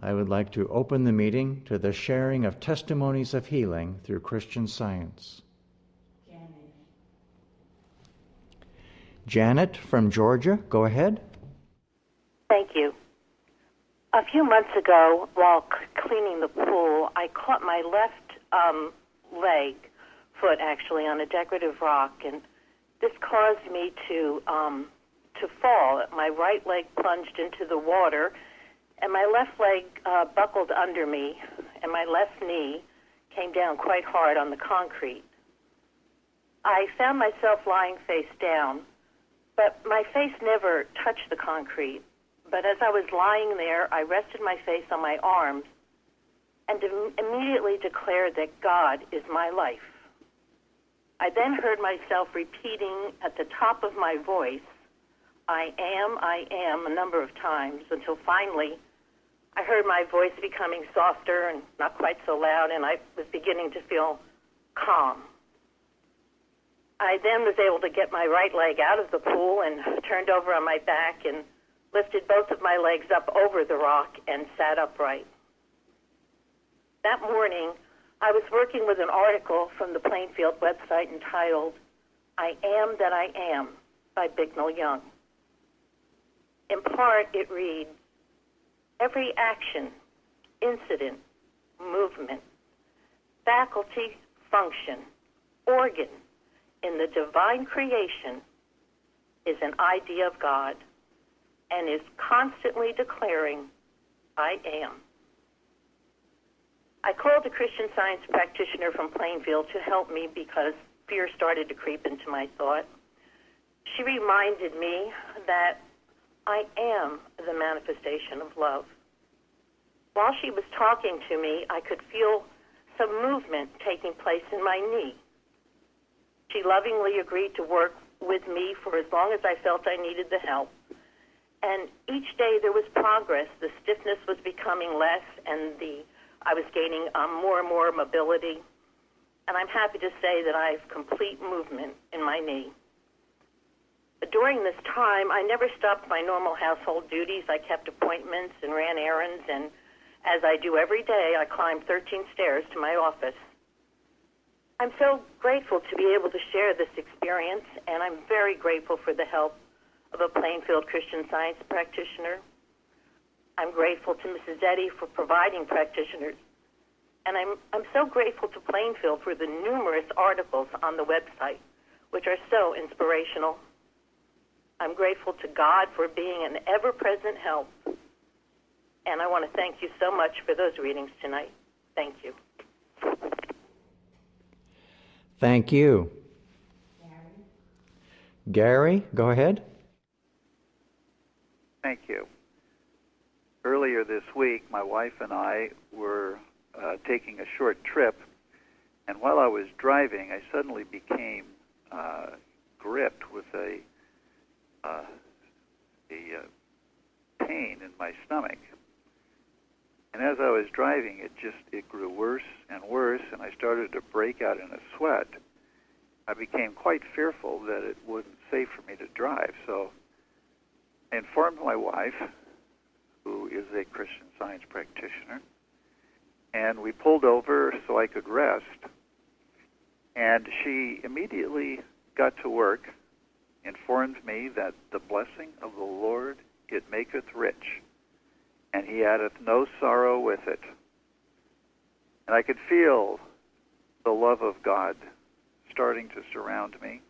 I would like to open the meeting to the sharing of testimonies of healing through Christian Science. Janet from Georgia, go ahead. Thank you. A few months ago, while cleaning the pool, I caught my left foot actually, on a decorative rock, and this caused me to fall. My right leg plunged into the water, and my left leg buckled under me, and my left knee came down quite hard on the concrete. I found myself lying face down, but my face never touched the concrete. But as I was lying there, I rested my face on my arms and immediately declared that God is my life. I then heard myself repeating at the top of my voice, I am, a number of times, until finally I heard my voice becoming softer and not quite so loud, and I was beginning to feel calm. I then was able to get my right leg out of the pool and turned over on my back and lifted both of my legs up over the rock and sat upright. That morning, I was working with an article from the Plainfield website entitled, I Am That I Am by Bicknell Young. In part, it reads, every action, incident, movement, faculty, function, organ in the divine creation is an idea of God and is constantly declaring, I am. I called a Christian Science practitioner from Plainfield to help me because fear started to creep into my thought. She reminded me that I am the manifestation of love. While she was talking to me, I could feel some movement taking place in my knee. She lovingly agreed to work with me for as long as I felt I needed the help. And each day there was progress. The stiffness was becoming less, and I was gaining more and more mobility. And I'm happy to say that I have complete movement in my knee. During this time, I never stopped my normal household duties. I kept appointments and ran errands, and as I do every day, I climbed 13 stairs to my office. I'm so grateful to be able to share this experience, and I'm very grateful for the help of a Plainfield Christian Science practitioner. I'm grateful to Mrs. Eddy for providing practitioners, and I'm so grateful to Plainfield for the numerous articles on the website, which are so inspirational. I'm grateful to God for being an ever-present help, and I want to thank you so much for those readings tonight. Thank you. Thank you. Gary, go ahead. Thank you. Earlier this week, my wife and I were taking a short trip, and while I was driving, I suddenly became gripped with a pain in my stomach. And as I was driving, it grew worse and worse, and I started to break out in a sweat. I became quite fearful that it wasn't safe for me to drive, so I informed my wife, who is a Christian Science practitioner, and we pulled over so I could rest, and she immediately got to work, informed me that the blessing of the Lord, it maketh rich, and he addeth no sorrow with it. And I could feel the love of God starting to surround me.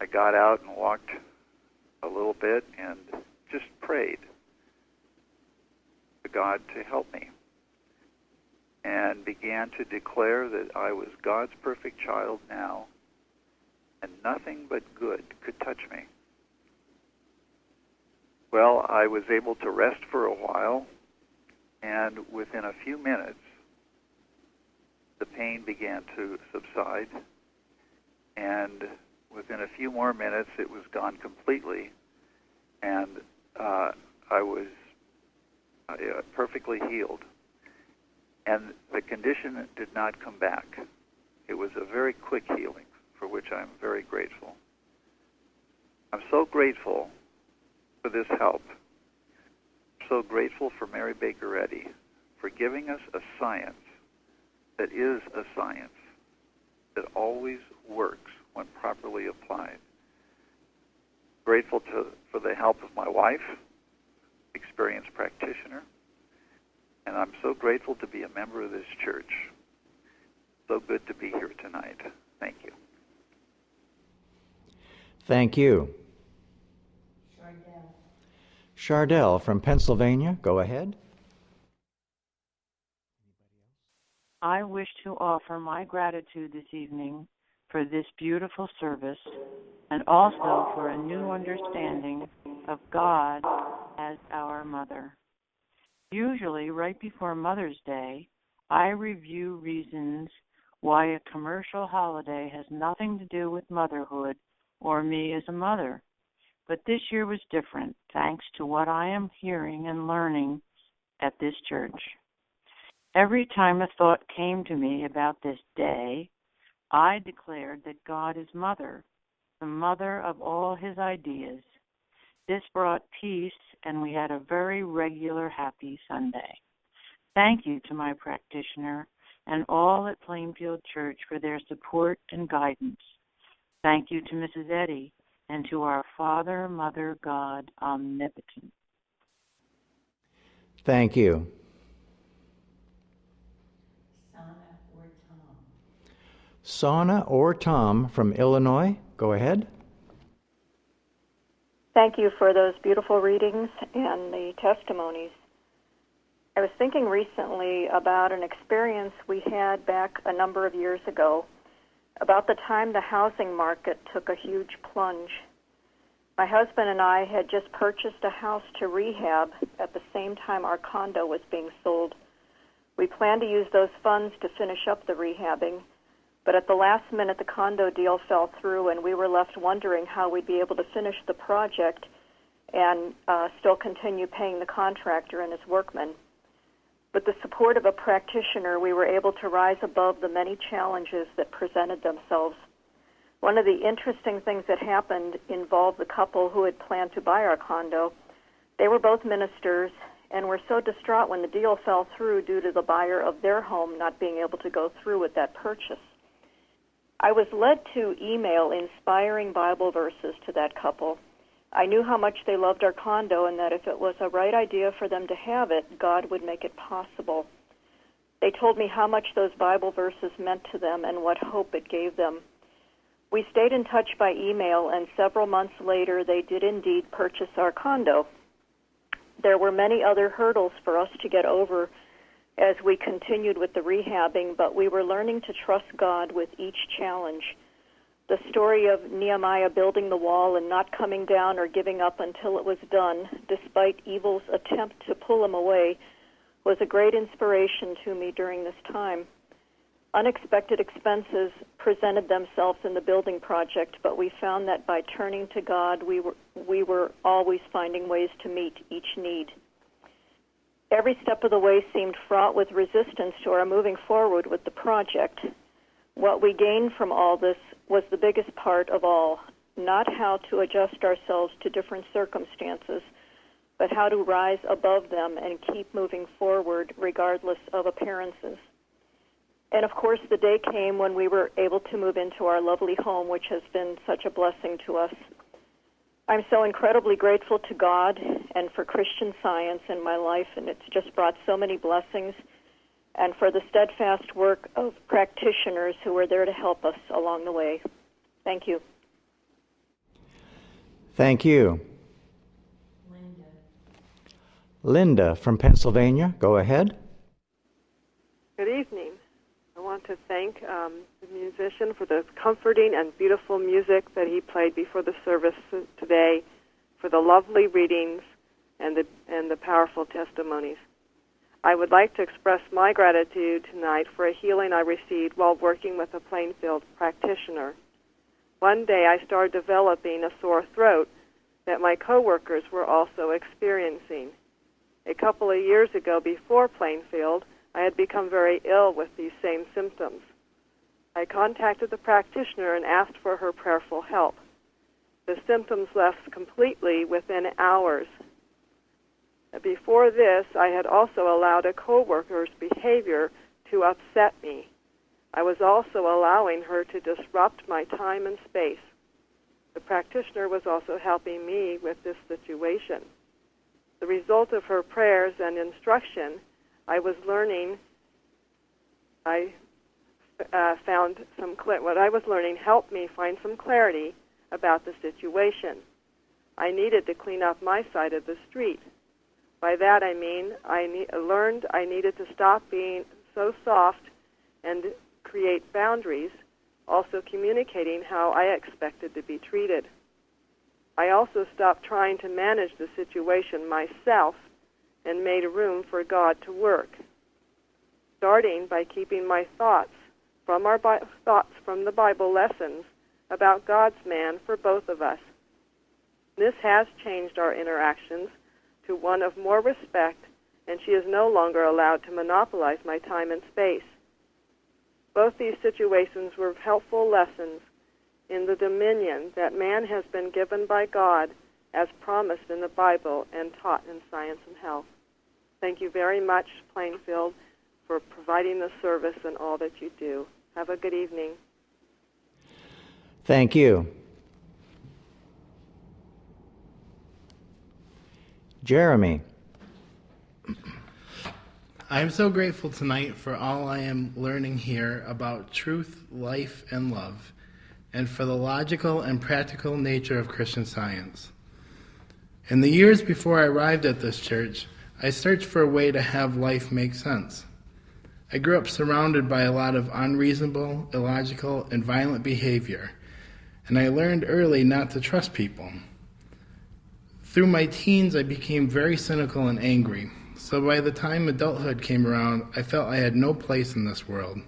I got out and walked a little bit and just prayed to God to help me, and began to declare that I was God's perfect child now, and nothing but good could touch me. Well, I was able to rest for a while, and within a few minutes, the pain began to subside, and within a few more minutes, it was gone completely, and I was perfectly healed. And the condition did not come back. It was a very quick healing, for which I'm very grateful. I'm so grateful for this help. so grateful for Mary Baker Eddy for giving us a science that is a science that always works when properly applied. Grateful for the help of my wife, experienced practitioner, and I'm so grateful to be a member of this church. So good to be here tonight. Thank you. Thank you. Chardell from Pennsylvania, go ahead. I wish to offer my gratitude this evening for this beautiful service and also for a new understanding of God as our mother. Usually, right before Mother's Day, I review reasons why a commercial holiday has nothing to do with motherhood or me as a mother. But this year was different, thanks to what I am hearing and learning at this church. Every time a thought came to me about this day, I declared that God is Mother, the mother of all His ideas. This brought peace, and we had a very regular, happy Sunday. Thank you to my practitioner and all at Plainfield Church for their support and guidance. Thank you to Mrs. Eddy and to our Father, Mother, God, omnipotent. Thank you. Sana or Tom from Illinois, go ahead. Thank you for those beautiful readings and the testimonies. I was thinking recently about an experience we had back a number of years ago, about the time the housing market took a huge plunge. My husband and I had just purchased a house to rehab at the same time our condo was being sold. We planned to use those funds to finish up the rehabbing, but at the last minute the condo deal fell through and we were left wondering how we'd be able to finish the project and still continue paying the contractor and his workmen. With the support of a practitioner, we were able to rise above the many challenges that presented themselves. One of the interesting things that happened involved the couple who had planned to buy our condo. They were both ministers and were so distraught when the deal fell through due to the buyer of their home not being able to go through with that purchase. I was led to email inspiring Bible verses to that couple. I knew how much they loved our condo and that if it was a right idea for them to have it, God would make it possible. They told me how much those Bible verses meant to them and what hope it gave them. We stayed in touch by email, and several months later, they did indeed purchase our condo. There were many other hurdles for us to get over as we continued with the rehabbing, but we were learning to trust God with each challenge. The story of Nehemiah building the wall and not coming down or giving up until it was done, despite evil's attempt to pull him away, was a great inspiration to me during this time. Unexpected expenses presented themselves in the building project, but we found that by turning to God, we were always finding ways to meet each need. Every step of the way seemed fraught with resistance to our moving forward with the project. What we gained from all this was the biggest part of all, not how to adjust ourselves to different circumstances, but how to rise above them and keep moving forward regardless of appearances. And of course, the day came when we were able to move into our lovely home, which has been such a blessing to us. I'm so incredibly grateful to God and for Christian Science in my life, and it's just brought so many blessings, and for the steadfast work of practitioners who are there to help us along the way. Thank you. Thank you. Linda from Pennsylvania, go ahead. Good evening. I want to thank the musician for the comforting and beautiful music that he played before the service today, for the lovely readings and the powerful testimonies. I would like to express my gratitude tonight for a healing I received while working with a Plainfield practitioner. One day I started developing a sore throat that my coworkers were also experiencing. A couple of years ago, before Plainfield, I had become very ill with these same symptoms. I contacted the practitioner and asked for her prayerful help. The symptoms left completely within hours. Before this, I had also allowed a coworker's behavior to upset me. I was also allowing her to disrupt my time and space. The practitioner was also helping me with this situation. The result of her prayers and instruction, I was learning. What I was learning helped me find some clarity about the situation. I needed to clean up my side of the street. By that I mean I learned I needed to stop being so soft and create boundaries, also communicating how I expected to be treated. I also stopped trying to manage the situation myself and made room for God to work, starting by keeping my thoughts from the Bible lessons about God's man for both of us. This has changed our interactions to one of more respect, and she is no longer allowed to monopolize my time and space. Both these situations were helpful lessons in the dominion that man has been given by God as promised in the Bible and taught in Science and Health. Thank you very much, Plainfield, for providing the service and all that you do. Have a good evening. Thank you. Jeremy. I am so grateful tonight for all I am learning here about truth, life, and love, and for the logical and practical nature of Christian Science. In the years before I arrived at this church, I searched for a way to have life make sense. I grew up surrounded by a lot of unreasonable, illogical, and violent behavior, and I learned early not to trust people. Through my teens, I became very cynical and angry, so by the time adulthood came around, I felt I had no place in this world.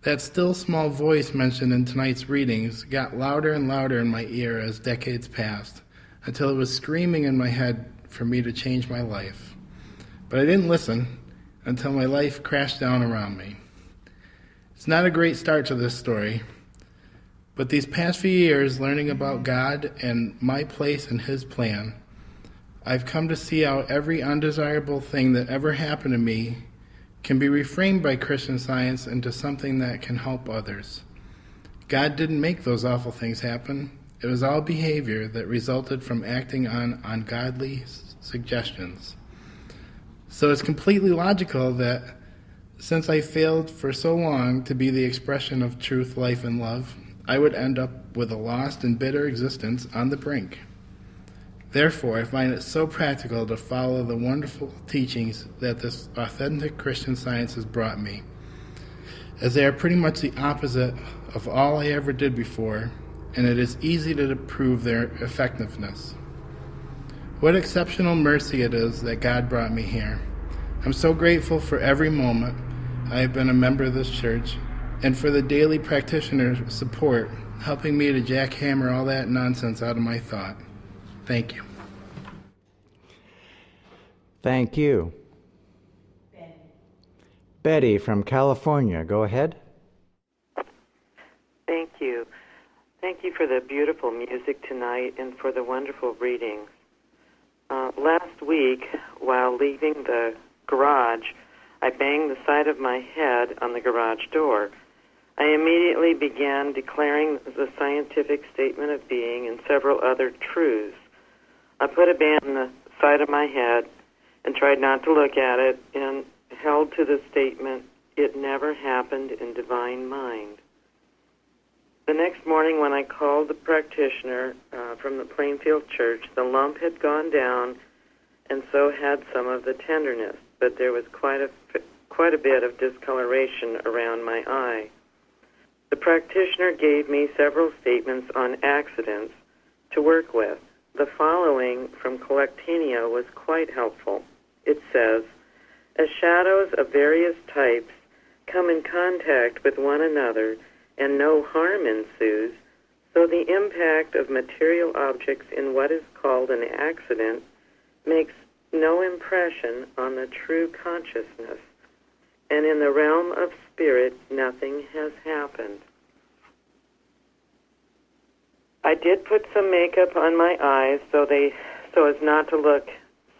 That still small voice mentioned in tonight's readings got louder and louder in my ear as decades passed, until it was screaming in my head for me to change my life. But I didn't listen until my life crashed down around me. It's not a great start to this story, but these past few years learning about God and my place in His plan, I've come to see how every undesirable thing that ever happened to me can be reframed by Christian Science into something that can help others. God didn't make those awful things happen. It was all behavior that resulted from acting on ungodly suggestions. So it's completely logical that since I failed for so long to be the expression of truth, life, and love, I would end up with a lost and bitter existence on the brink. Therefore, I find it so practical to follow the wonderful teachings that this authentic Christian Science has brought me, as they are pretty much the opposite of all I ever did before, and it is easy to prove their effectiveness. What exceptional mercy it is that God brought me here. I'm so grateful for every moment I have been a member of this church, and for the daily practitioner support, helping me to jackhammer all that nonsense out of my thought. Thank you. Thank you. Betty from California, go ahead. Thank you. Thank you for the beautiful music tonight and for the wonderful readings. Last week, while leaving the garage, I banged the side of my head on the garage door. I immediately began declaring the scientific statement of being and several other truths. I put a band on the side of my head and tried not to look at it and held to the statement, "It never happened in divine mind." The next morning when I called the practitioner from the Plainfield Church, the lump had gone down and so had some of the tenderness, but there was quite a bit of discoloration around my eye. The practitioner gave me several statements on accidents to work with. The following from Collectanea was quite helpful. It says, "As shadows of various types come in contact with one another and no harm ensues, so the impact of material objects in what is called an accident makes no impression on the true consciousness, and in the realm of spirit nothing has happened." I did put some makeup on my eyes so as not to look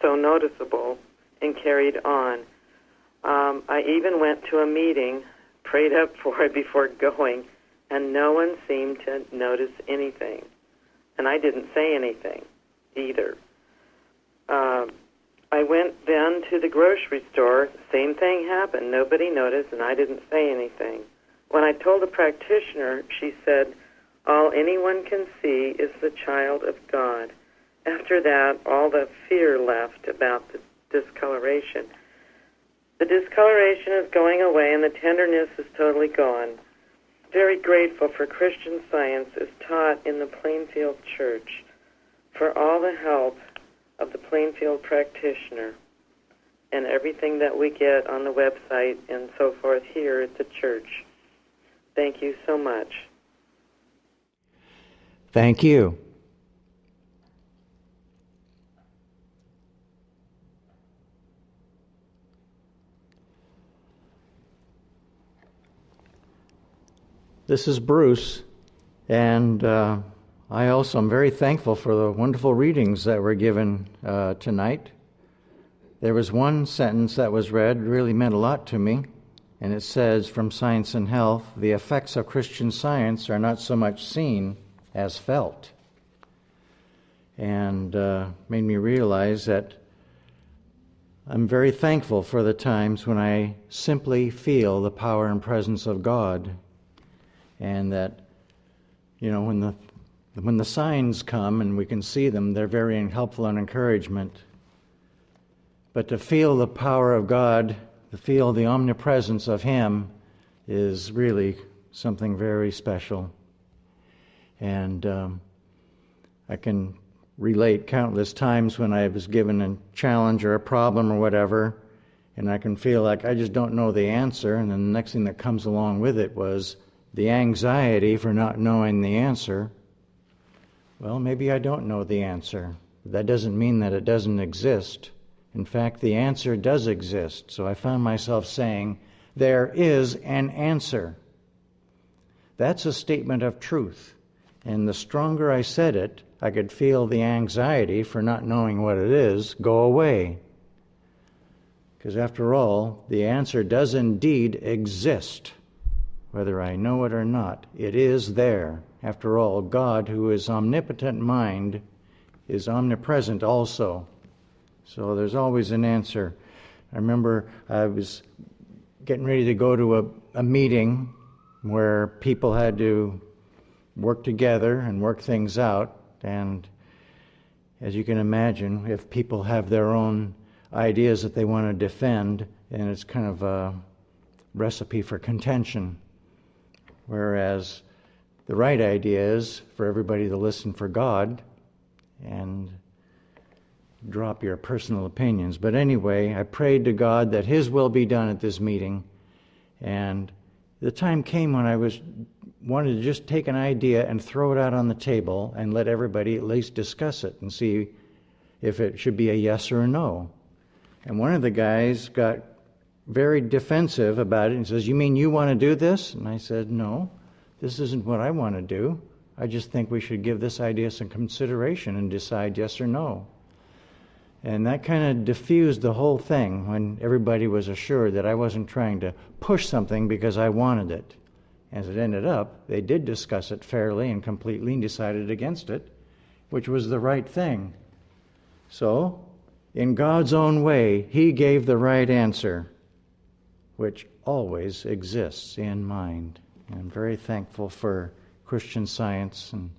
so noticeable and carried on. I even went to a meeting, prayed up for it before going, and no one seemed to notice anything. And I didn't say anything either. I went then to the grocery store. Same thing happened. Nobody noticed, and I didn't say anything. When I told the practitioner, she said, all anyone can see is the child of God. After that, all the fear left about the discoloration. The discoloration is going away, and the tenderness is totally gone. Very grateful for Christian Science as taught in the Plainfield Church, for all the help of the Plainfield practitioner and everything that we get on the website and so forth here at the church. Thank you so much. Thank you. This is Bruce, and I also am very thankful for the wonderful readings that were given tonight. There was one sentence that was read, really meant a lot to me, and it says, from Science and Health, the effects of Christian Science are not so much seen as felt. And made me realize that I'm very thankful for the times when I simply feel the power and presence of God. And that, you know, when the signs come and we can see them, they're very helpful and encouragement. But to feel the power of God, to feel the omnipresence of Him, is really something very special. And I can relate countless times when I was given a challenge or a problem or whatever, and I can feel like I just don't know the answer, and then the next thing that comes along with it was the anxiety for not knowing the answer. Well, maybe I don't know the answer. That doesn't mean that it doesn't exist. In fact, the answer does exist. So I found myself saying, there is an answer. That's a statement of truth. And the stronger I said it, I could feel the anxiety for not knowing what it is go away. Because after all, the answer does indeed exist. Whether I know it or not, it is there. After all, God, who is omnipotent mind, is omnipresent also. So there's always an answer. I remember I was getting ready to go to a meeting where people had to work together and work things out. And as you can imagine, if people have their own ideas that they want to defend, then it's kind of a recipe for contention. Whereas the right idea is for everybody to listen for God and drop your personal opinions. But anyway, I prayed to God that His will be done at this meeting. And the time came when I wanted to just take an idea and throw it out on the table and let everybody at least discuss it and see if it should be a yes or a no. And one of the guys got very defensive about it and says, you mean you want to do this? And I said, no, this isn't what I want to do. I just think we should give this idea some consideration and decide yes or no. And that kind of diffused the whole thing when everybody was assured that I wasn't trying to push something because I wanted it. As it ended up, they did discuss it fairly and completely and decided against it, which was the right thing. So, in God's own way, He gave the right answer, which always exists in mind. And I'm very thankful for Christian Science and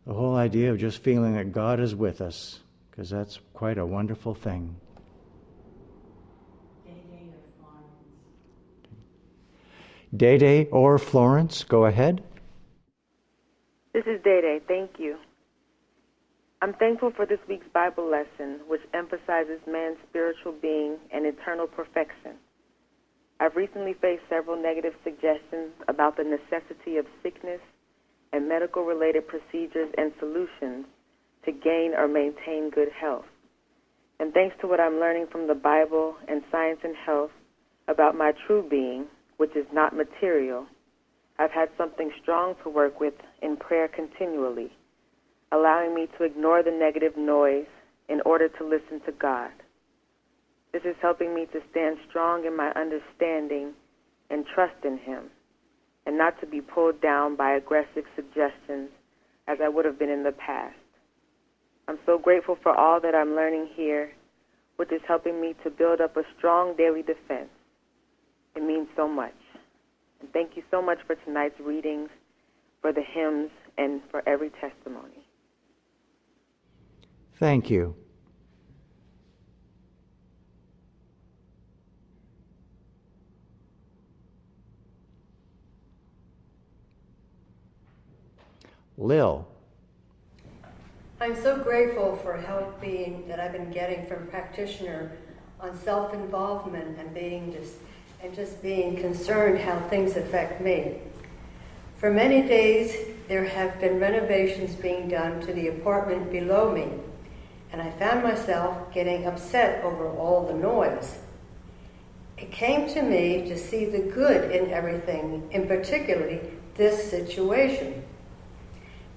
the whole idea of just feeling that God is with us, because that's quite a wonderful thing. Dede or Florence, go ahead. This is Dede. Thank you. I'm thankful for this week's Bible lesson, which emphasizes man's spiritual being and eternal perfection. I've recently faced several negative suggestions about the necessity of sickness and medical-related procedures and solutions to gain or maintain good health. And thanks to what I'm learning from the Bible and Science and Health about my true being, which is not material, I've had something strong to work with in prayer continually, allowing me to ignore the negative noise in order to listen to God. This is helping me to stand strong in my understanding and trust in Him, and not to be pulled down by aggressive suggestions as I would have been in the past. I'm so grateful for all that I'm learning here, which is helping me to build up a strong daily defense. It means so much. And thank you so much for tonight's readings, for the hymns, and for every testimony. Thank you. Lil. I'm so grateful for help that I've been getting from practitioner on self-involvement and just being concerned how things affect me. For many days, there have been renovations being done to the apartment below me, and I found myself getting upset over all the noise. It came to me to see the good in everything, in particularly this situation.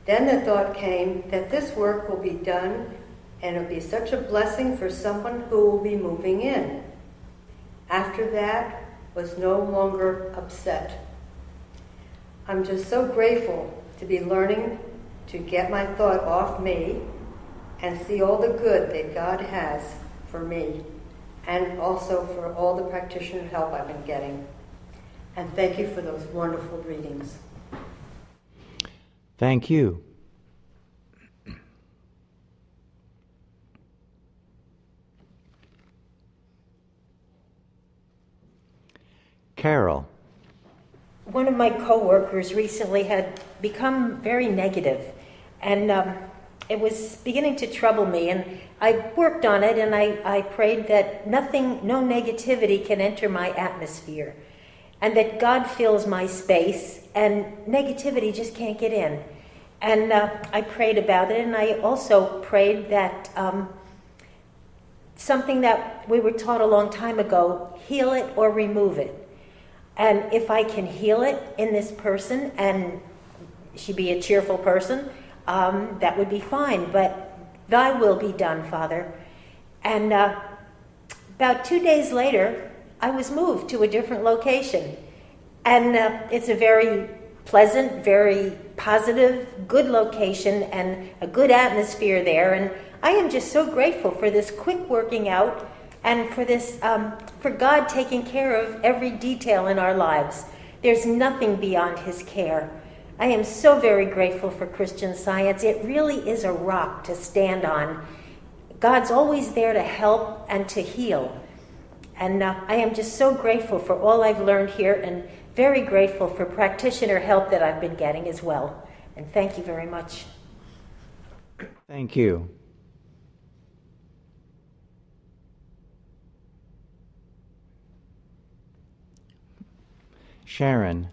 Then the thought came that this work will be done and it'll be such a blessing for someone who will be moving in. After that, was no longer upset. I'm just so grateful to be learning to get my thought off me and see all the good that God has for me and also for all the practitioner help I've been getting. And thank you for those wonderful readings. Thank you. Carol. One of my coworkers recently had become very negative, and it was beginning to trouble me, and I worked on it, and I prayed that no negativity can enter my atmosphere, and that God fills my space, and negativity just can't get in. And I prayed about it, and I also prayed that something that we were taught a long time ago, heal it or remove it. And if I can heal it in this person, and she be a cheerful person, that would be fine. But thy will be done, Father. And about 2 days later, I was moved to a different location. And it's a very pleasant, very positive, good location and a good atmosphere there. And I am just so grateful for this quick working out and for this, for God taking care of every detail in our lives. There's nothing beyond His care. I am so very grateful for Christian Science. It really is a rock to stand on. God's always there to help and to heal. And I am just so grateful for all I've learned here, and very grateful for practitioner help that I've been getting as well. And thank you very much. Thank you. Sharon.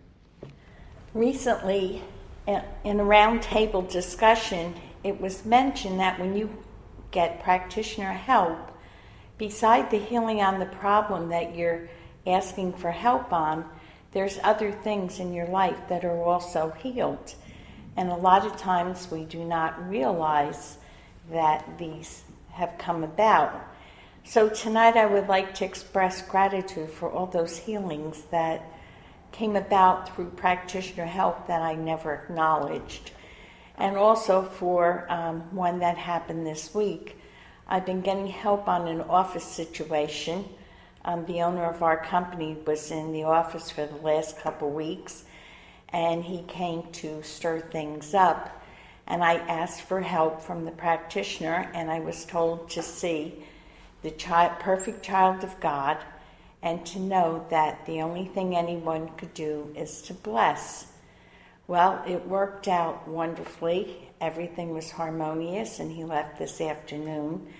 Recently, in a roundtable discussion, it was mentioned that when you get practitioner help, beside the healing on the problem that you're asking for help on, there's other things in your life that are also healed. And a lot of times we do not realize that these have come about. So tonight I would like to express gratitude for all those healings that came about through practitioner help that I never acknowledged. And also for one that happened this week. I've been getting help on an office situation. The owner of our company was in the office for the last couple weeks, and he came to stir things up. And I asked for help from the practitioner, and I was told to see the perfect child of God, and to know that the only thing anyone could do is to bless. Well, it worked out wonderfully. Everything was harmonious, and he left this afternoon.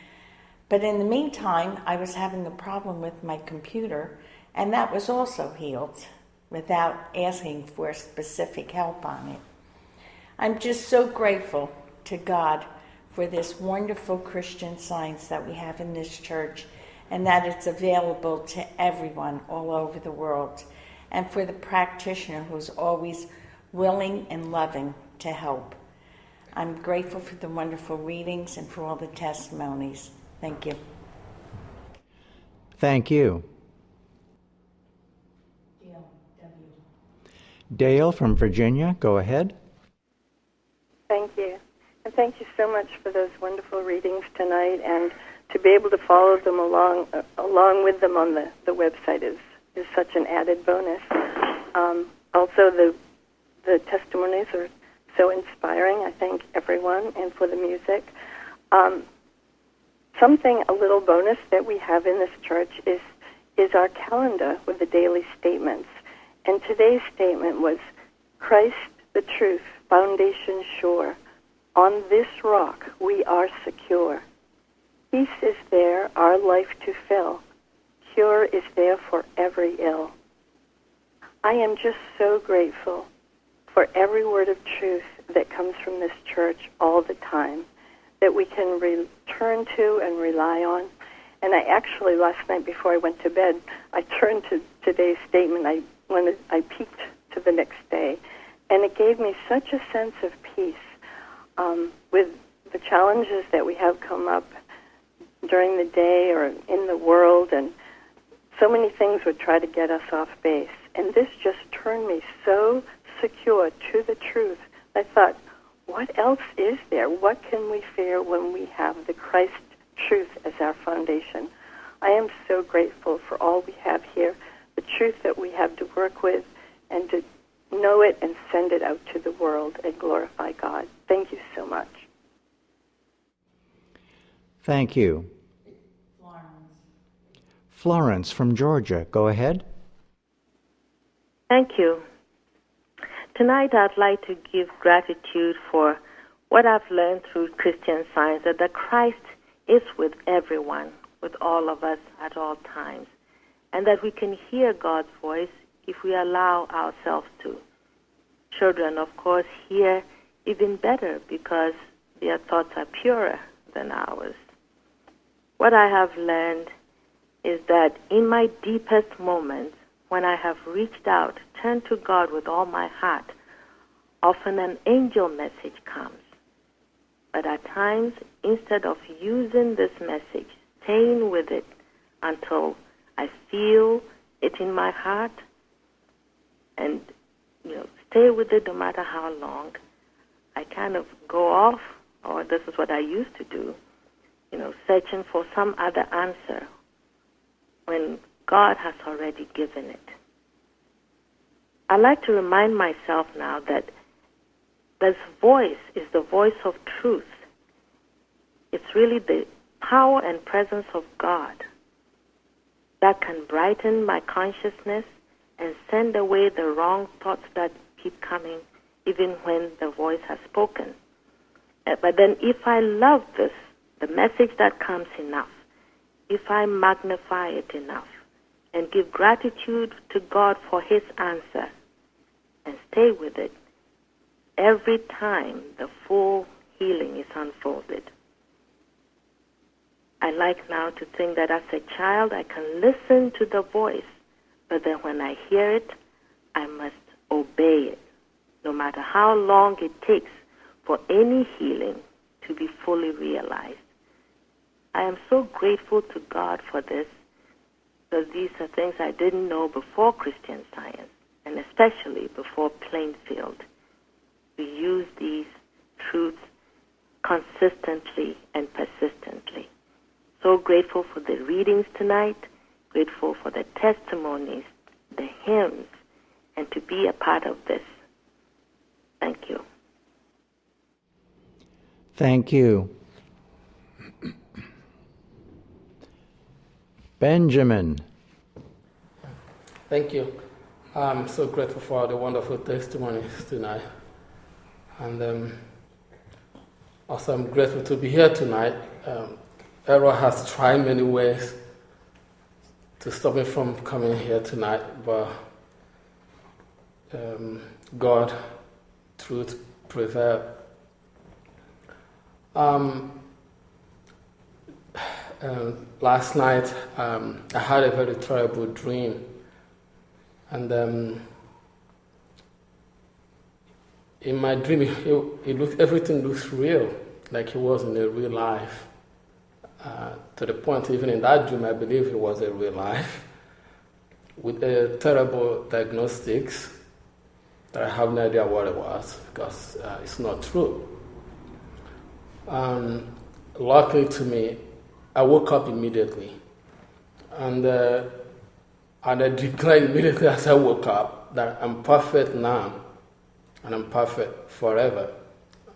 But in the meantime, I was having a problem with my computer, and that was also healed without asking for specific help on it. I'm just so grateful to God for this wonderful Christian Science that we have in this church, and that it's available to everyone all over the world, and for the practitioner who's always willing and loving to help. I'm grateful for the wonderful readings and for all the testimonies. Thank you. Thank you. Dale from Virginia, go ahead. Thank you. And thank you so much for those wonderful readings tonight, and to be able to follow them along with them on the website is such an added bonus. Also, the testimonies are so inspiring. I thank everyone, and for the music. Something, a little bonus that we have in this church is our calendar with the daily statements. And today's statement was, Christ the truth, foundation sure. On this rock we are secure. Peace is there, our life to fill. Cure is there for every ill. I am just so grateful for every word of truth that comes from this church all the time, that we can return to and rely on. And I actually, last night before I went to bed, I turned to today's statement. I peeked to the next day, and it gave me such a sense of peace with the challenges that we have come up during the day or in the world, and so many things would try to get us off base. And this just turned me so secure to the truth. I thought, what else is there? What can we fear when we have the Christ truth as our foundation? I am so grateful for all we have here, the truth that we have to work with, and to know it and send it out to the world and glorify God. Thank you so much. Thank you. Florence from Georgia, go ahead. Thank you. Tonight I'd like to give gratitude for what I've learned through Christian Science, that Christ is with everyone, with all of us at all times, and that we can hear God's voice if we allow ourselves to. Children, of course, hear even better because their thoughts are purer than ours. What I have learned is that in my deepest moments, when I have reached out, turned to God with all my heart, often an angel message comes. But at times, instead of using this message, staying with it until I feel it in my heart and stay with it no matter how long, I kind of go off, or this is what I used to do, searching for some other answer when God has already given it. I like to remind myself now that this voice is the voice of truth. It's really the power and presence of God that can brighten my consciousness and send away the wrong thoughts that keep coming even when the voice has spoken. But then if I love this, the message that comes enough, if I magnify it enough and give gratitude to God for his answer and stay with it, every time the full healing is unfolded. I like now to think that as a child I can listen to the voice, but then when I hear it, I must obey it, no matter how long it takes for any healing to be fully realized. I am so grateful to God for this, because these are things I didn't know before Christian Science, and especially before Plainfield. We use these truths consistently and persistently. So grateful for the readings tonight, grateful for the testimonies, the hymns, and to be a part of this. Thank you. Thank you. Benjamin. Thank you. I'm so grateful for the wonderful testimonies tonight. And also I'm grateful to be here tonight. Errol has tried many ways to stop me from coming here tonight, but God, truth prevailed. Last night, I had a very terrible dream, and in my dream, everything looks real, like it was in a real life. To the point, even in that dream, I believe it was a real life, with terrible diagnostics that I have no idea what it was, because it's not true. Luckily to me, I woke up immediately, and I declared immediately as I woke up that I'm perfect now, and I'm perfect forever,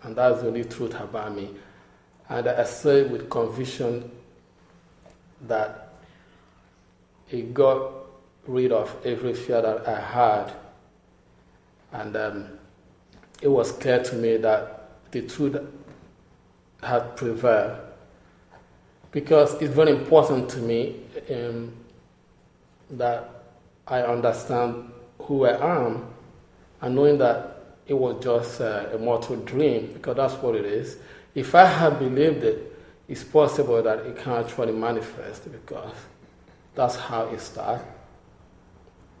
and that's the only truth about me. And I say with conviction that it got rid of every fear that I had, and it was clear to me that the truth had prevailed, because it's very important to me that I understand who I am, and knowing that it was just a mortal dream, because that's what it is. If I had believed it, it's possible that it can actually manifest, because that's how it starts.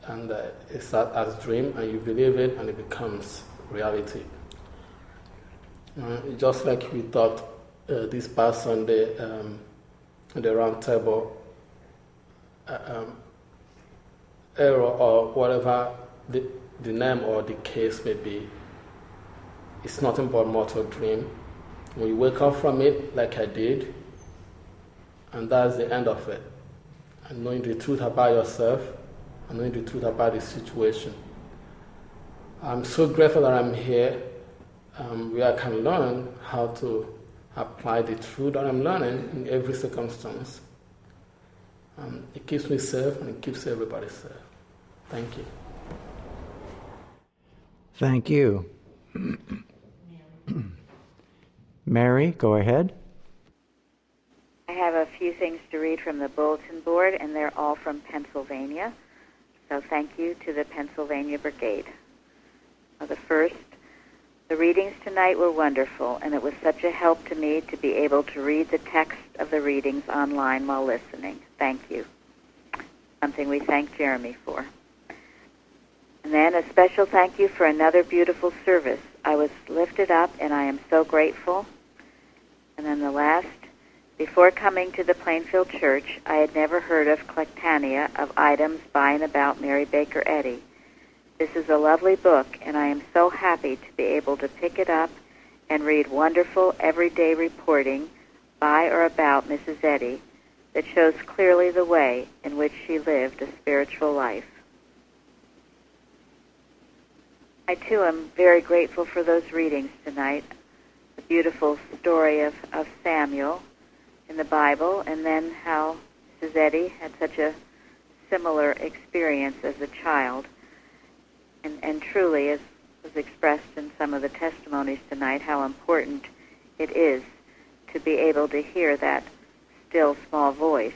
And it starts as a dream, and you believe it, and it becomes reality. Just like we thought this past Sunday at the round table, error or whatever the name or the case may be, it's nothing but mortal dream. When you wake up from it, like I did, and that's the end of it. And knowing the truth about yourself, and knowing the truth about the situation. I'm so grateful that I'm here, where I can learn how to apply the truth that I'm learning in every circumstance. It keeps me safe, and it keeps everybody safe. Thank you. Thank you. Mary, go ahead. I have a few things to read from the bulletin board, and they're all from Pennsylvania. So thank you to the Pennsylvania Brigade. The first, the readings tonight were wonderful, and it was such a help to me to be able to read the text of the readings online while listening. Thank you. Something we thank Jeremy for. And then a special thank you for another beautiful service. I was lifted up, and I am so grateful. And then the last, before coming to the Plainfield Church, I had never heard of Collectania, of items by and about Mary Baker Eddy. This is a lovely book, and I am so happy to be able to pick it up and read wonderful everyday reporting by or about Mrs. Eddy that shows clearly the way in which she lived a spiritual life. I, too, am very grateful for those readings tonight. The beautiful story of Samuel in the Bible, and then how Mrs. Eddy had such a similar experience as a child. And truly, as was expressed in some of the testimonies tonight, how important it is to be able to hear that still small voice.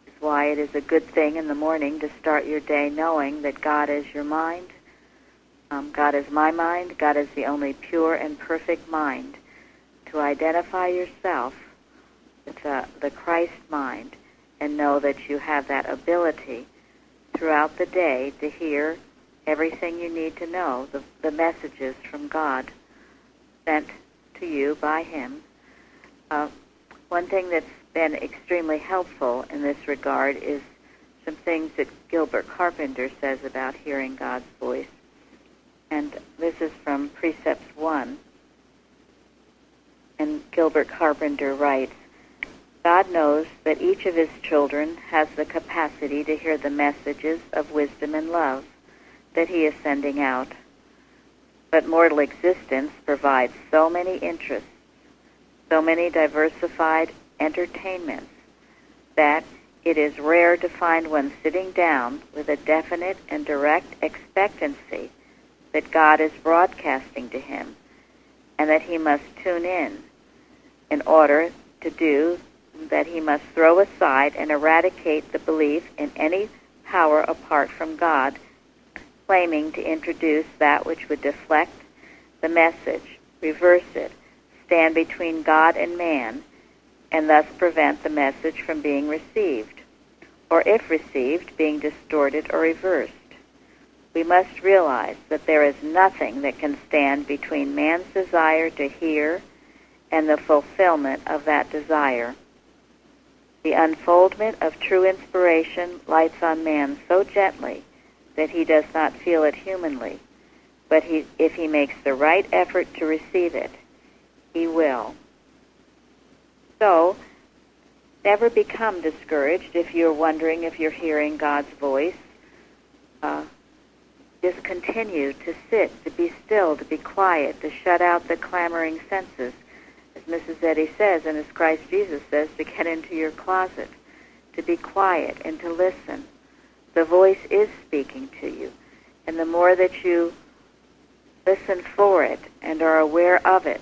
It's why it is a good thing in the morning to start your day knowing that God is your mind, God is my mind, God is the only pure and perfect mind. To identify yourself with the Christ mind and know that you have that ability throughout the day to hear everything you need to know, the messages from God sent to you by Him. One thing that's been extremely helpful in this regard is some things that Gilbert Carpenter says about hearing God's voice. And this is from Precepts 1. And Gilbert Carpenter writes, God knows that each of His children has the capacity to hear the messages of wisdom and love that He is sending out. But mortal existence provides so many interests, so many diversified entertainments, that it is rare to find one sitting down with a definite and direct expectancy that God is broadcasting to him, and that he must tune in order to do that. He must throw aside and eradicate the belief in any power apart from God, claiming to introduce that which would deflect the message, reverse it, stand between God and man, and thus prevent the message from being received, or if received, being distorted or reversed. We must realize that there is nothing that can stand between man's desire to hear and the fulfillment of that desire. The unfoldment of true inspiration lights on man so gently that he does not feel it humanly, but if he makes the right effort to receive it, he will. So, never become discouraged if you're wondering if you're hearing God's voice. Just continue to sit, to be still, to be quiet, to shut out the clamoring senses. As Mrs. Eddy says, and as Christ Jesus says, to get into your closet, to be quiet and to listen. The voice is speaking to you. And the more that you listen for it and are aware of it,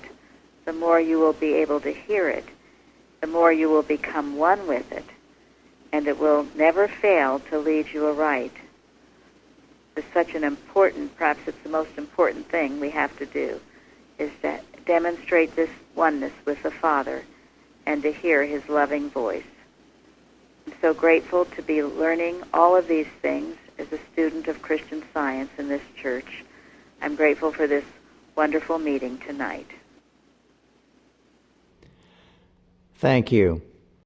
the more you will be able to hear it, the more you will become one with it, and it will never fail to lead you aright. It's such an important, perhaps it's the most important thing we have to do, is to demonstrate this oneness with the Father and to hear his loving voice. I'm so grateful to be learning all of these things as a student of Christian Science in this church. I'm grateful for this wonderful meeting tonight. Thank you.